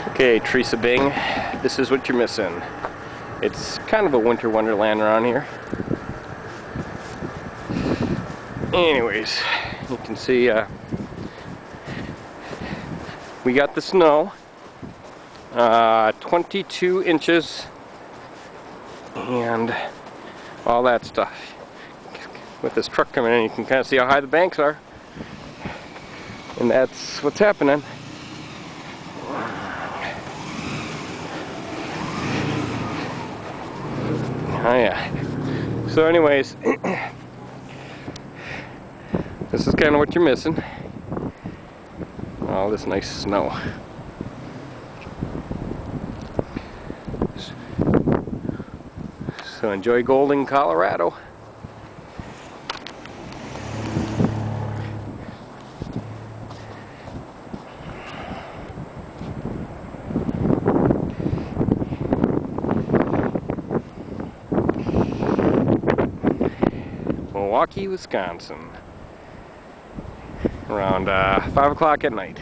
Okay, Teresa Bing, this is what you're missing. It's kind of a winter wonderland around here. Anyways, you can see we got the snow, 22 inches and all that stuff. With this truck coming in, you can kind of see how high the banks are, and that's what's happening. Oh yeah. So anyways, this is kind of what you're missing. All this nice snow. So enjoy Golden, Colorado. Milwaukee, Wisconsin, around 5 o'clock at night.